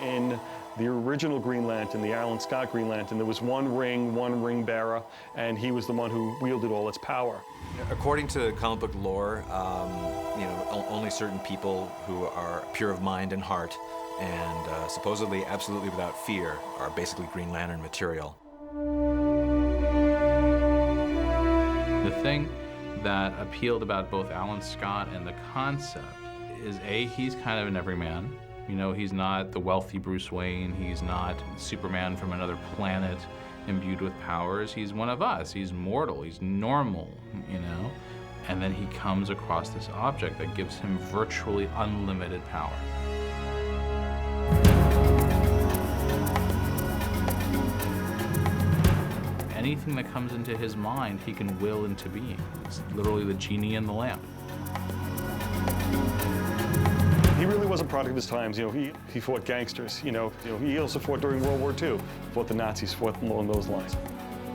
in the original Green Lantern, the Alan Scott Green Lantern, there was one ring bearer, and he was the one who wielded all its power. According to comic book lore, only certain people who are pure of mind and heart and supposedly absolutely without fear are basically Green Lantern material. The thing that appealed about both Alan Scott and the concept is he's kind of an everyman. You know, he's not the wealthy Bruce Wayne, he's not Superman from another planet imbued with powers. He's one of us, he's mortal, he's normal, you know? And then he comes across this object that gives him virtually unlimited power. Anything that comes into his mind, he can will into being. It's literally the genie in the lamp. He really was a product of his times. You know, he fought gangsters. He also fought during World War II, fought the Nazis, fought along those lines.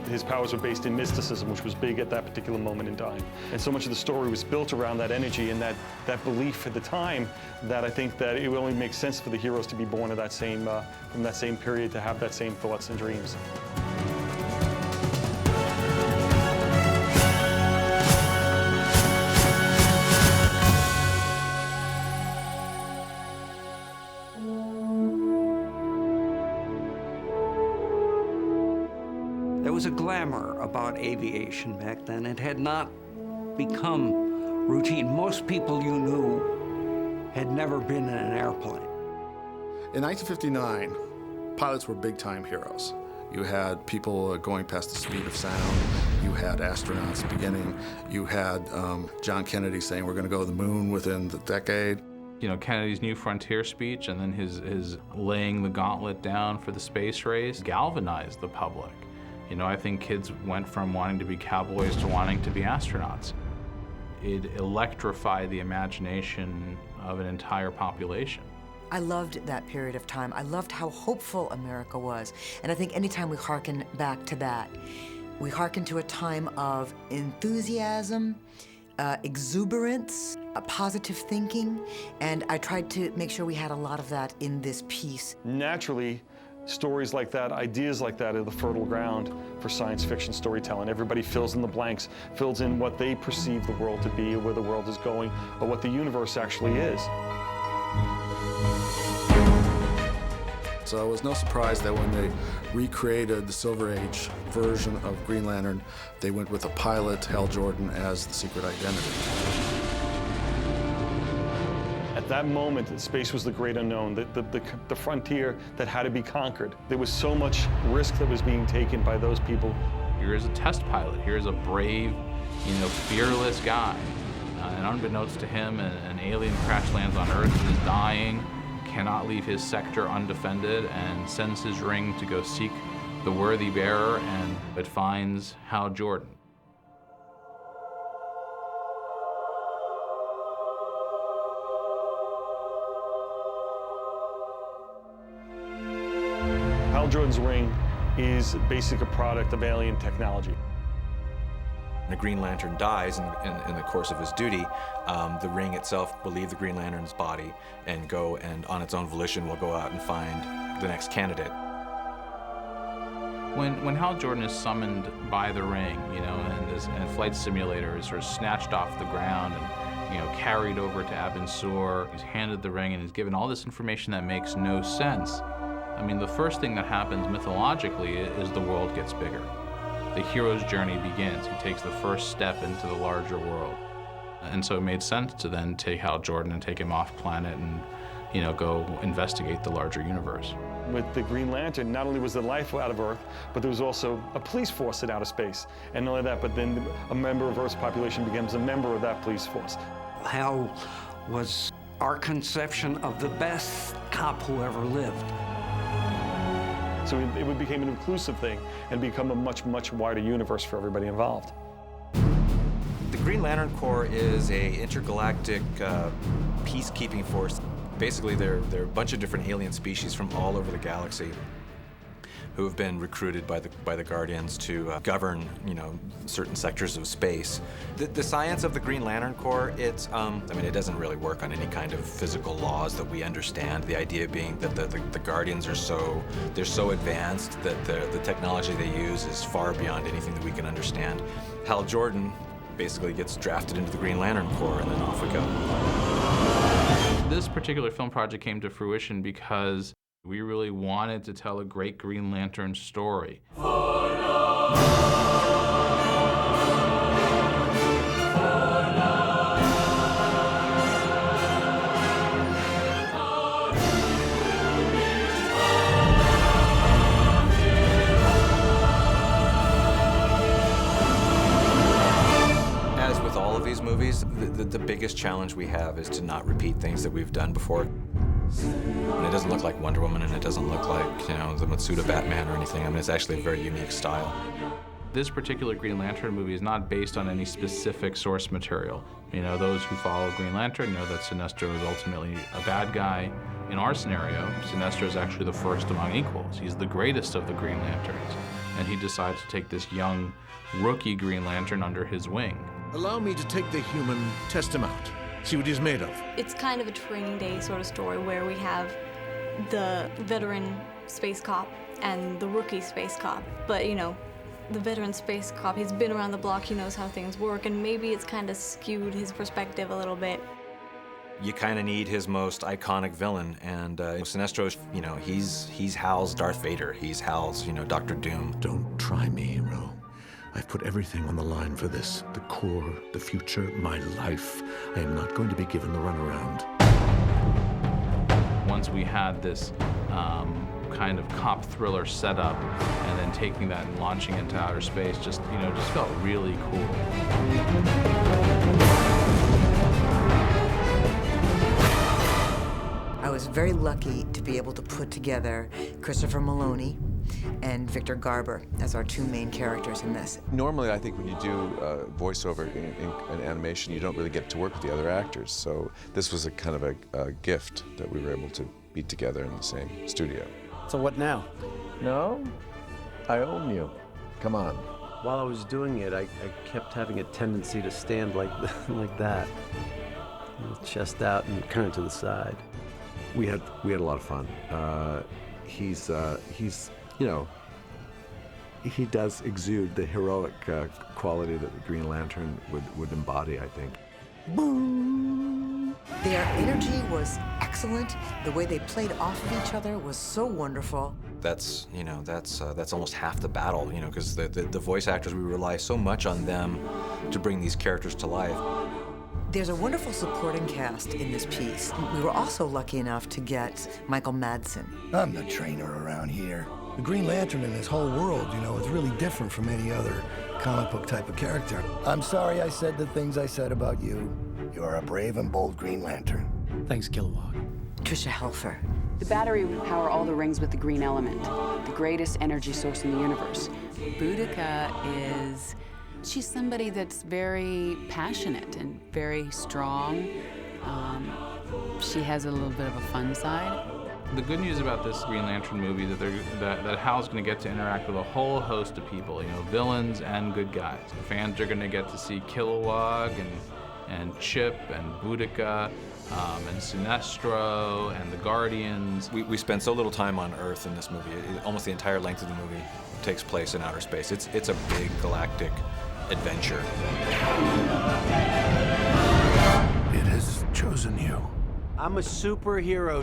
His powers were based in mysticism, which was big at that particular moment in time. And so much of the story was built around that energy and that belief at the time that I think that it only makes sense for the heroes to be born of that same, from that same period, to have that same thoughts and dreams. There was a glamour about aviation back then. It had not become routine. Most people you knew had never been in an airplane. In 1959, pilots were big-time heroes. You had people going past the speed of sound. You had astronauts beginning. You had John Kennedy saying we're going to go to the moon within the decade. You know, Kennedy's New Frontier speech and then his laying the gauntlet down for the space race galvanized the public. You know, I think kids went from wanting to be cowboys to wanting to be astronauts. It electrified the imagination of an entire population. I loved that period of time. I loved how hopeful America was. And I think anytime we hearken back to that, we hearken to a time of enthusiasm, exuberance, positive thinking, and I tried to make sure we had a lot of that in this piece. Naturally, stories like that, ideas like that are the fertile ground for science fiction storytelling. Everybody fills in the blanks, fills in what they perceive the world to be, or where the world is going, or what the universe actually is. So it was no surprise that when they recreated the Silver Age version of Green Lantern, they went with a pilot, Hal Jordan, as the secret identity. At that moment, space was the great unknown, the frontier that had to be conquered. There was so much risk that was being taken by those people. Here's a test pilot. Here's a brave, fearless guy. And unbeknownst to him, an alien crash lands on Earth and is dying, cannot leave his sector undefended, and sends his ring to go seek the worthy bearer, and it finds Hal Jordan. Hal Jordan's ring is basically a product of alien technology. The Green Lantern dies in the course of his duty. The ring itself will leave the Green Lantern's body and go, and on its own volition will go out and find the next candidate. When Hal Jordan is summoned by the ring, and flight simulators are snatched off the ground and carried over to Abin Sur, he's handed the ring and he's given all this information that makes no sense. I mean, the first thing that happens mythologically is the world gets bigger. The hero's journey begins. He takes the first step into the larger world. And so it made sense to then take Hal Jordan and take him off planet and, go investigate the larger universe. With the Green Lantern, not only was there life out of Earth, but there was also a police force in outer space. And not only that, but then a member of Earth's population becomes a member of that police force. Hal was our conception of the best cop who ever lived. So it became an inclusive thing and become a much, much wider universe for everybody involved. The Green Lantern Corps is an intergalactic peacekeeping force. Basically, they're a bunch of different alien species from all over the galaxy. who have been recruited by the Guardians to govern, you know, certain sectors of space. The science of the Green Lantern Corps, it's, I mean, it doesn't really work on any kind of physical laws that we understand. The idea being that the Guardians are they're so advanced that the technology they use is far beyond anything that we can understand. Hal Jordan basically gets drafted into the Green Lantern Corps, and then off we go. This particular film project came to fruition because we really wanted to tell a great Green Lantern story. Movies, the biggest challenge we have is to not repeat things that we've done before. And it doesn't look like Wonder Woman, and it doesn't look like, you know, the Matsuda Batman or anything. I mean, it's actually a very unique style. This particular Green Lantern movie is not based on any specific source material. You know, those who follow Green Lantern know that Sinestro is ultimately a bad guy. In our scenario, Sinestro is actually the first among equals. He's the greatest of the Green Lanterns, and he decides to take this young, rookie Green Lantern under his wing. Allow me to take the human, test him out, see what he's made of. It's kind of a training day sort of story where we have the veteran space cop and the rookie space cop. But, you know, the veteran space cop, he's been around the block, he knows how things work, and maybe it's kind of skewed his perspective a little bit. You kind of need his most iconic villain, and Sinestro, you know, he's Hal's Darth Vader. He's Hal's, you know, Dr. Doom. Don't try me, hero. I've put everything on the line for this. The Corps, the future, my life. I am not going to be given the runaround. Once we had this kind of cop thriller setup, and then taking that and launching into outer space, just felt really cool. I was very lucky to be able to put together Christopher Maloney and Victor Garber as our two main characters in this. Normally, I think when you do voiceover in animation, you don't really get to work with the other actors. So this was a kind of a gift that we were able to be together in the same studio. So what now? No, I own you. Come on. While I was doing it, I kept having a tendency to stand like that, chest out and kind of to the side. We had a lot of fun. He's you know, he does exude the heroic quality that the Green Lantern would embody, I think. Boom! Their energy was excellent. The way they played off of each other was so wonderful. That's, you know, that's almost half the battle, you know, because the voice actors, we rely so much on them to bring these characters to life. There's a wonderful supporting cast in this piece. We were also lucky enough to get Michael Madsen. I'm the trainer around here. The Green Lantern in this whole world, you know, is really different from any other comic book type of character. I'm sorry I said the things I said about you. You are a brave and bold Green Lantern. Thanks, Kilowog. Tricia Helfer. The battery would power all the rings with the green element, the greatest energy source in the universe. Boudica she's somebody that's very passionate and very strong. She has a little bit of a fun side. The good news about this Green Lantern movie is that Hal's going to get to interact with a whole host of people, you know, villains and good guys. The fans are going to get to see Kilowog and Chip and Boudica and Sinestro and the Guardians. We spend so little time on Earth in this movie. Almost the entire length of the movie takes place in outer space. It's a big galactic adventure. It has chosen you. I'm a superhero.